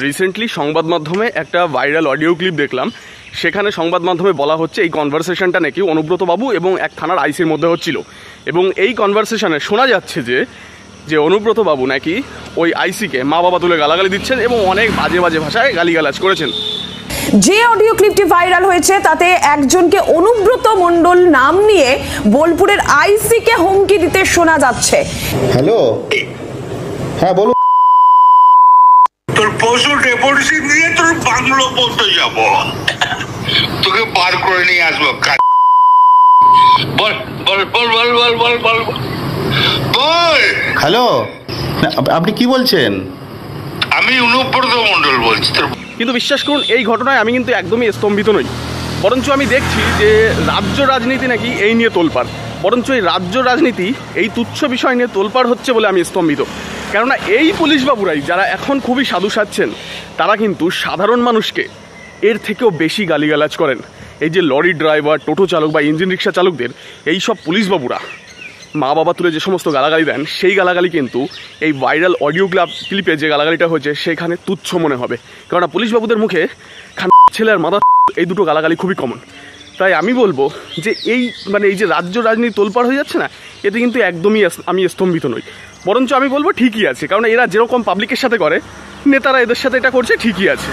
Recently সংবাদ মাধ্যমে একটা ভাইরাল অডিও ক্লিপ দেখলাম। সেখানে সংবাদ মাধ্যমে বলা হচ্ছে এই কনভারসেশনটা নাকি অনুব্রত বাবু এবং এক থানার আইসির মধ্যে হচ্ছিল, এবং এই কনভারসেশনে শোনা যাচ্ছে যে অনুব্রত বাবু নাকি ওই আইসিকে মা বাবা তুলে গালাগালি দিচ্ছেন এবং অনেক বাজে বাজে ভাষায় গালিগালাজ করেছেন। যে অডিও ক্লিপটি ভাইরাল হয়েছে তাতে একজনকে অনুব্রত মণ্ডল নাম নিয়ে বোলপুরের আইসিকে হুমকি দিতে শোনা যাচ্ছে। হ্যালো, হ্যাঁ বলুন। তোর পশু ডেপুটেশন দিয়ে তোর বাংলো পড়তে যাব, তোকে বার করে নিয়ে আসবো। বল বল বল বল বল বল বল বল। হ্যালো, আপনি কি বলছেন? আমি অনুব্রত মণ্ডল বলছি। কিন্তু বিশ্বাস করুন, এই ঘটনায় আমি কিন্তু একদমই স্তম্ভিত নই, বরঞ্চ আমি দেখছি যে রাজ্য রাজনীতি নাকি এই নিয়ে তোলপাড়। বরঞ্চ এই রাজ্য রাজনীতি এই তুচ্ছ বিষয় নিয়ে তোলপাড় হচ্ছে বলে আমি স্তম্ভিত। কেননা এই পুলিশ বাবুরাই যারা এখন খুবই সাধু সাজছেন, তারা কিন্তু সাধারণ মানুষকে এর থেকেও বেশি গালিগালাজ করেন। এই যে লরি ড্রাইভার, টোটো চালক বা ইঞ্জিন রিক্সা চালকদের এই সব পুলিশ বাবুরা মা বাবা তুলে যে সমস্ত গালাগালি দেন, সেই গালাগালি কিন্তু এই ভাইরাল অডিও ক্লিপে যে গালাগালিটা হয়েছে সেখানে তুচ্ছ মনে হবে। কেননা পুলিশ বাবুদের মুখে ছেলের মাথা এই দুটো গালাগালি খুবই কমন। তাই আমি বলবো যে এই এই যে রাজ্য রাজনীতি তোলপাড় হয়ে যাচ্ছে না, এতে কিন্তু একদমই আমি স্তম্ভিত নই। বরঞ্চ আমি বলবো ঠিকই আছে, কারণ এরা যেরকম পাবলিকের সাথে করে, নেতারা এদের সাথে এটা করছে, ঠিকই আছে।